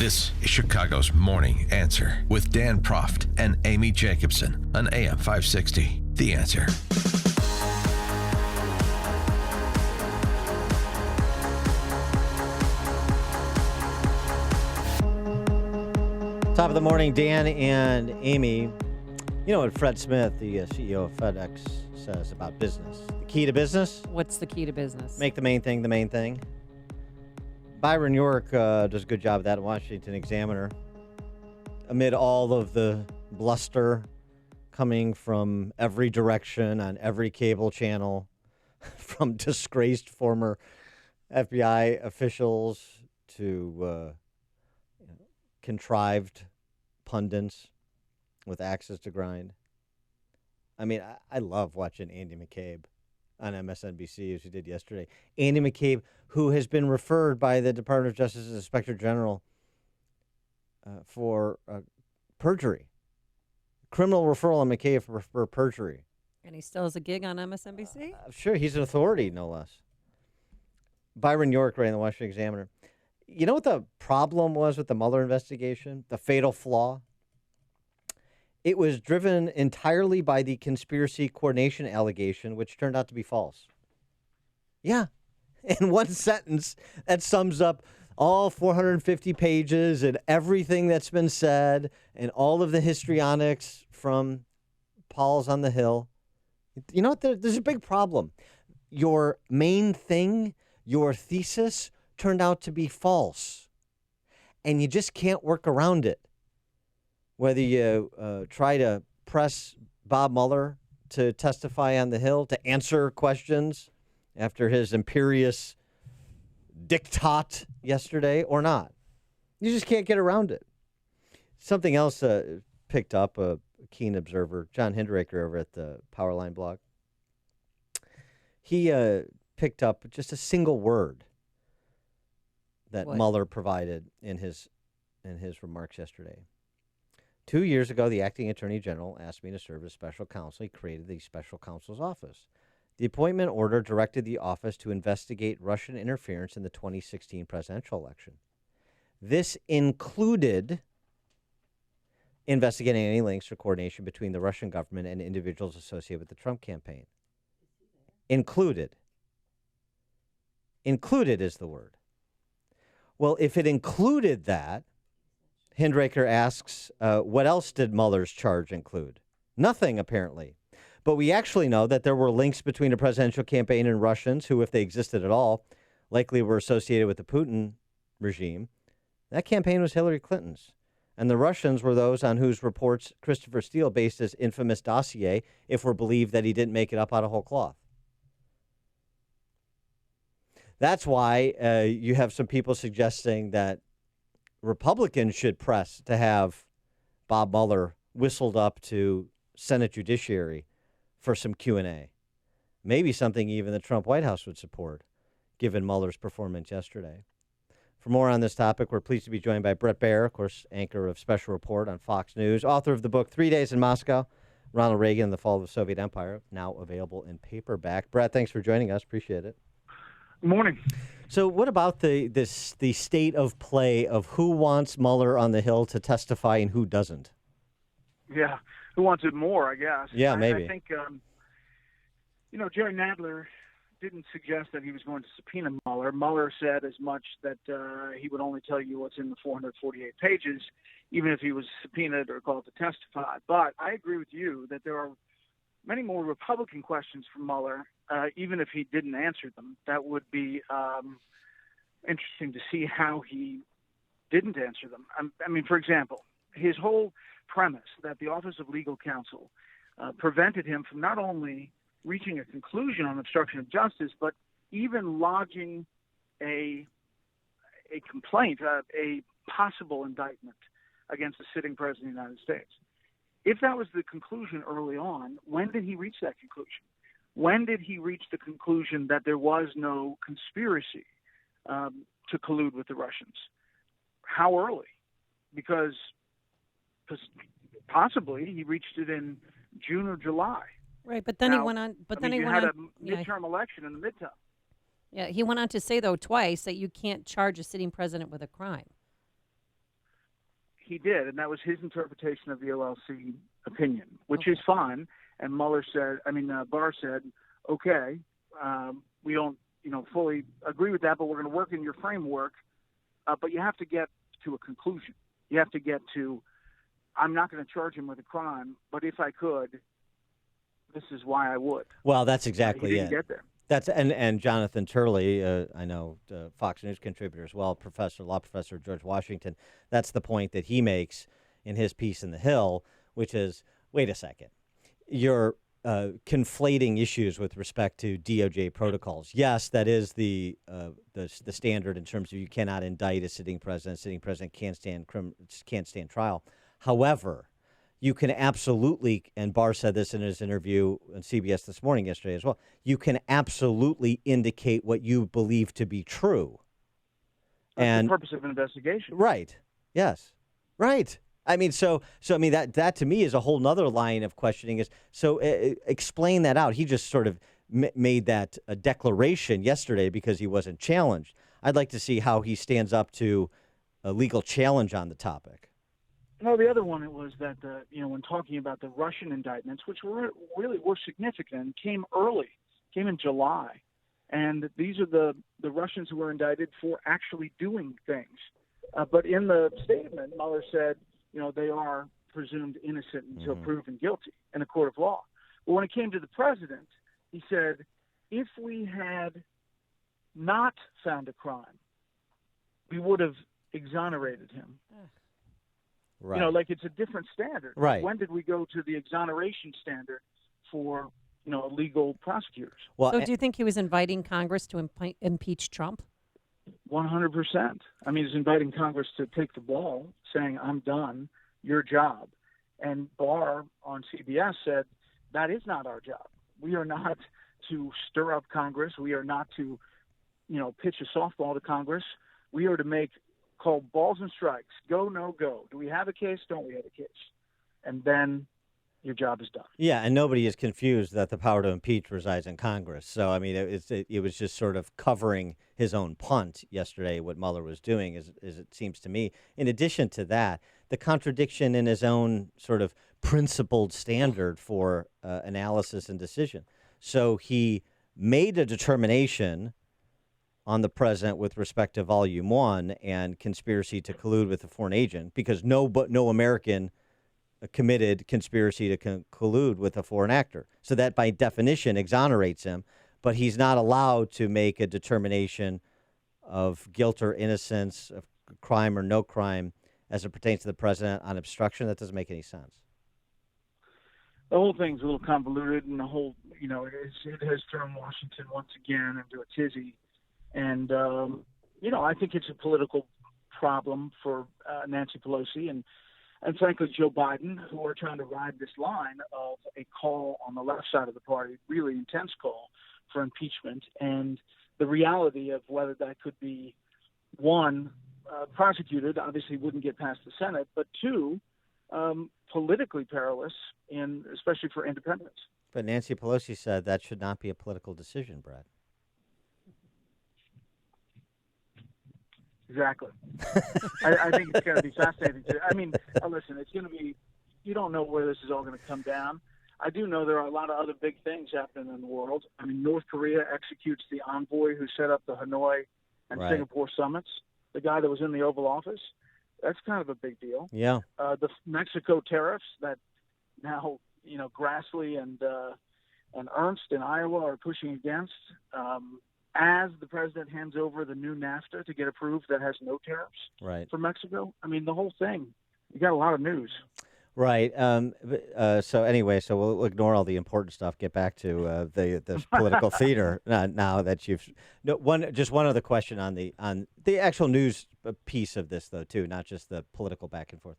This is Chicago's Morning Answer with Dan Proft and Amy Jacobson on AM 560. The Answer. Top of the morning, Dan and Amy. You know what Fred Smith, the CEO of FedEx, says about business. The key to business? What's the key to business? Make the main thing the main thing. Byron York does a good job of that in Washington Examiner. Amid all of the bluster coming from every direction on every cable channel, from disgraced former FBI officials to contrived pundits with axes to grind. I mean, I love watching Andy McCabe on MSNBC, as he did yesterday. Andy McCabe, who has been referred by the Department of Justice as Inspector General for perjury. Criminal referral on McCabe for perjury. And he still has a gig on MSNBC? Sure, he's an authority, no less. Byron York, right in the Washington Examiner. You know what the problem was with the Mueller investigation? The fatal flaw? It was driven entirely by the conspiracy coordination allegation, which turned out to be false. Yeah. In one sentence, that sums up all 450 pages and everything that's been said and all of the histrionics from Paul's on the Hill. You know what? There's a big problem. Your main thing, your thesis, turned out to be false. And you just can't work around it. Whether you try to press Bob Mueller to testify on the Hill, to answer questions after his imperious diktat yesterday or not. You just can't get around it. Something else picked up, a keen observer, John Hinderaker over at the Powerline blog. He picked up just a single word that Mueller provided in his remarks yesterday. 2 years ago, the acting attorney general asked me to serve as special counsel. He created the special counsel's office. The appointment order directed the office to investigate Russian interference in the 2016 presidential election. This included investigating any links or coordination between the Russian government and individuals associated with the Trump campaign. Included. Included is the word. Well, if it included that, Hinderaker asks, what else did Mueller's charge include? Nothing, apparently. But we actually know that there were links between the presidential campaign and Russians who, if they existed at all, likely were associated with the Putin regime. That campaign was Hillary Clinton's. And the Russians were those on whose reports Christopher Steele based his infamous dossier, if we're believed that he didn't make it up out of whole cloth. That's why you have some people suggesting that Republicans should press to have Bob Mueller whistled up to Senate Judiciary for some Q&A. Maybe something even the Trump White House would support, given Mueller's performance yesterday. For more on this topic, we're pleased to be joined by Bret Baier, of course, anchor of Special Report on Fox News, author of the book 3 Days in Moscow, Ronald Reagan and the Fall of the Soviet Empire, now available in paperback. Bret, thanks for joining us. Appreciate it. Good morning. So what about the state of play of who wants Mueller on the Hill to testify and who doesn't? Yeah, who wants it more, I guess. Yeah, maybe. I think, Jerry Nadler didn't suggest that he was going to subpoena Mueller. Mueller said as much that he would only tell you what's in the 448 pages, even if he was subpoenaed or called to testify. But I agree with you that there are many more Republican questions from Mueller, even if he didn't answer them. That would be interesting to see how he didn't answer them. I mean, for example, his whole premise that the Office of Legal Counsel prevented him from not only reaching a conclusion on obstruction of justice, but even lodging a complaint, a possible indictment against the sitting president of the United States. If that was the conclusion early on, when did he reach that conclusion? When did he reach the conclusion that there was no conspiracy to collude with the Russians? How early? Because possibly he reached it in June or July. Right, but then he went on. But then he went had on. a midterm election in the midterm. Yeah, he went on to say though twice that you can't charge a sitting president with a crime. he did, and that was his interpretation of the OLC opinion, which is fine. And Barr said, okay, we don't, fully agree with that, but we're going to work in your framework. But you have to get to a conclusion. You have to get to, I'm not going to charge him with a crime, but if I could, this is why I would. Well, that's exactly he didn't it. Get there. That's and Jonathan Turley, I know, Fox News contributor as well, law professor George Washington. That's the point that he makes in his piece in The Hill, which is, wait a second, you're conflating issues with respect to DOJ protocols. Yes, that is the standard in terms of you cannot indict a sitting president. Sitting president can't stand trial. However, you can absolutely, and Barr said this in his interview on CBS this morning yesterday as well, you can absolutely indicate what you believe to be true. That's the purpose of an investigation. Right. Yes. Right. I mean, that to me is a whole nother line of questioning. Explain that out. He just sort of made that a declaration yesterday because he wasn't challenged. I'd like to see how he stands up to a legal challenge on the topic. No, the other one was that when talking about the Russian indictments, which were significant, came early, came in July, and these are the Russians who were indicted for actually doing things. But in the statement, Mueller said, they are presumed innocent until proven guilty in a court of law. But when it came to the president, he said, if we had not found a crime, we would have exonerated him. Right. Like it's a different standard. Right. When did we go to the exoneration standard for, legal prosecutors? Well, so do you think he was inviting Congress to impeach Trump? 100%. I mean, he's inviting Congress to take the ball, saying, I'm done, your job. And Barr on CBS said, that is not our job. We are not to stir up Congress. We are not to, pitch a softball to Congress. We are to call balls and strikes, go, no go. Do we have a case? Don't we have a case? And then your job is done. Yeah, and nobody is confused that the power to impeach resides in Congress. So, I mean, it was just sort of covering his own punt yesterday, what Mueller was doing, as it seems to me. In addition to that, the contradiction in his own sort of principled standard for analysis and decision. So he made a determination on the president with respect to Volume 1 and conspiracy to collude with a foreign agent because no American committed conspiracy to collude with a foreign actor. So that by definition exonerates him, but he's not allowed to make a determination of guilt or innocence, of crime or no crime as it pertains to the president on obstruction. That doesn't make any sense. The whole thing's a little convoluted, and the whole, it has thrown Washington once again into a tizzy. And, I think it's a political problem for Nancy Pelosi and frankly, Joe Biden, who are trying to ride this line of a call on the left side of the party, really intense call for impeachment, and the reality of whether that could be, one, prosecuted, obviously wouldn't get past the Senate, but two, politically perilous, especially for independents. But Nancy Pelosi said that should not be a political decision, Brett. Exactly. I think it's going to be fascinating. Listen, it's going to be, you don't know where this is all going to come down. I do know there are a lot of other big things happening in the world. I mean, North Korea executes the envoy who set up the Hanoi and Singapore summits, the guy that was in the Oval Office. That's kind of a big deal. Yeah. The Mexico tariffs that now, Grassley and Ernst in Iowa are pushing against. As the president hands over the new NAFTA to get approved that has no tariffs for Mexico. I mean, the whole thing, you got a lot of news. Right. So we'll ignore all the important stuff. Get back to the political theater now that you've one other question on the actual news piece of this though too, not just the political back and forth.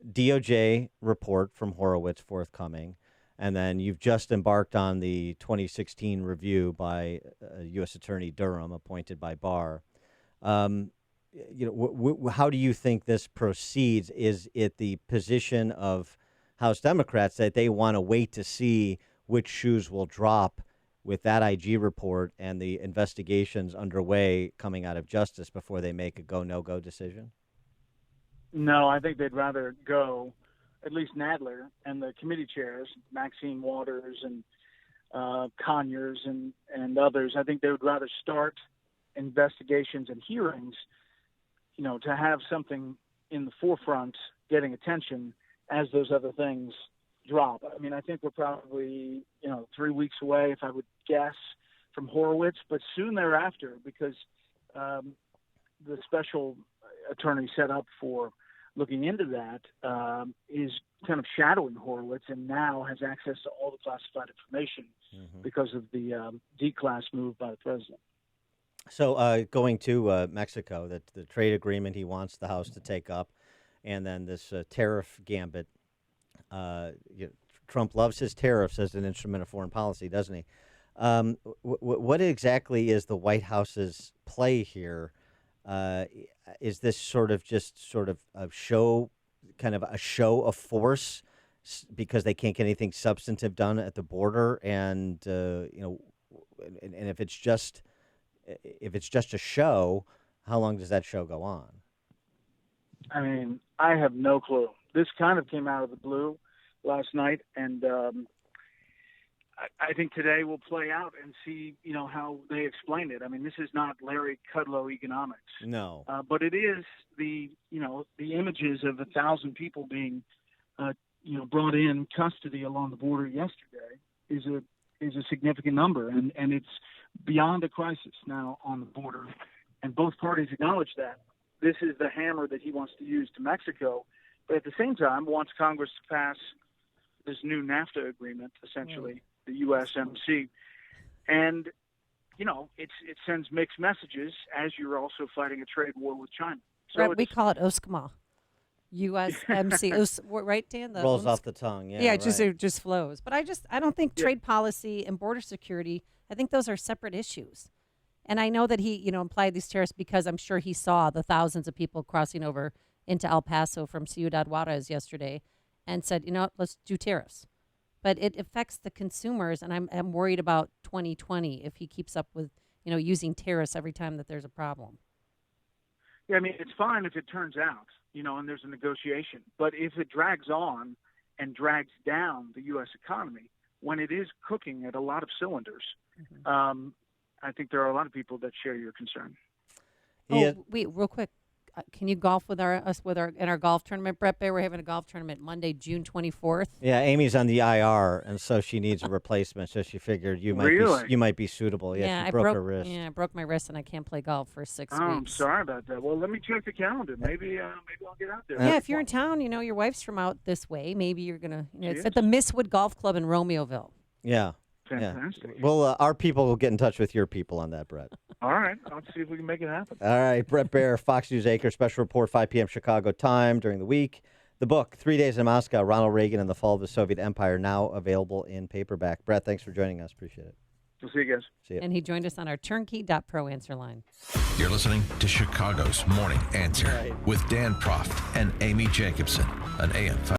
DOJ report from Horowitz forthcoming. And then you've just embarked on the 2016 review by U.S. Attorney Durham, appointed by Barr. How do you think this proceeds? Is it the position of House Democrats that they want to wait to see which shoes will drop with that IG report and the investigations underway coming out of Justice before they make a go, no-go decision? No, I think they'd rather go, at least Nadler and the committee chairs, Maxine Waters and Conyers and others. I think they would rather start investigations and hearings, to have something in the forefront getting attention as those other things drop. I mean, I think we're probably, 3 weeks away, if I would guess, from Horowitz, but soon thereafter, because the special attorney set up for looking into that is kind of shadowing Horowitz and now has access to all the classified information because of the D-class move by the president. So going to Mexico, the trade agreement he wants the House to take up, and then this tariff gambit. Trump loves his tariffs as an instrument of foreign policy, doesn't he? What exactly is the White House's play here? Is this sort of a show, kind of a show of force, because they can't get anything substantive done at the border, and if it's just a show, how long does that show go on? I mean, I have no clue. This kind of came out of the blue last night, and I think today we'll play out and see, how they explain it. I mean, this is not Larry Kudlow economics. No. But it is the images of 1,000 people being, brought in custody along the border yesterday is a significant number, and it's beyond a crisis now on the border, and both parties acknowledge that. This is the hammer that he wants to use to Mexico, but at the same time wants Congress to pass this new NAFTA agreement, essentially, the USMC. And, it sends mixed messages as you're also fighting a trade war with China. So we call it USMCA. USMC, right, Dan? Rolls off the tongue, yeah. Yeah, right. it just flows. But I don't think trade policy and border security, I think those are separate issues. And I know that he, implied these tariffs because I'm sure he saw the thousands of people crossing over into El Paso from Ciudad Juarez yesterday and said, let's do tariffs. But it affects the consumers, and I'm worried about 2020 if he keeps up with, using tariffs every time that there's a problem. Yeah, I mean, it's fine if it turns out, and there's a negotiation. But if it drags on and drags down the U.S. economy, when it is cooking at a lot of cylinders, I think there are a lot of people that share your concern. Wait, real quick. Can you golf with us in our golf tournament, Bret Baier? We're having a golf tournament Monday, June 24th. Yeah, Amy's on the IR, and so she needs a replacement. So she figured you might be suitable. Yeah, she broke her wrist. Yeah, I broke my wrist, and I can't play golf for 6 weeks. I'm sorry about that. Well, let me check the calendar. Maybe I'll get out there. Yeah, if you're in town, your wife's from out this way. Maybe you're gonna. It's at the Mistwood Golf Club in Romeoville. Yeah. Fantastic. Yeah. Well, our people will get in touch with your people on that, Bret. All right. I'll see if we can make it happen. All right. Bret Baier, Fox News Acre, special report, 5 p.m. Chicago time during the week. The book, 3 Days in Moscow, Ronald Reagan and the Fall of the Soviet Empire, now available in paperback. Bret, thanks for joining us. Appreciate it. We'll see you guys. See you. And he joined us on our turnkey.pro answer line. You're listening to Chicago's Morning Answer with Dan Proft and Amy Jacobson on AM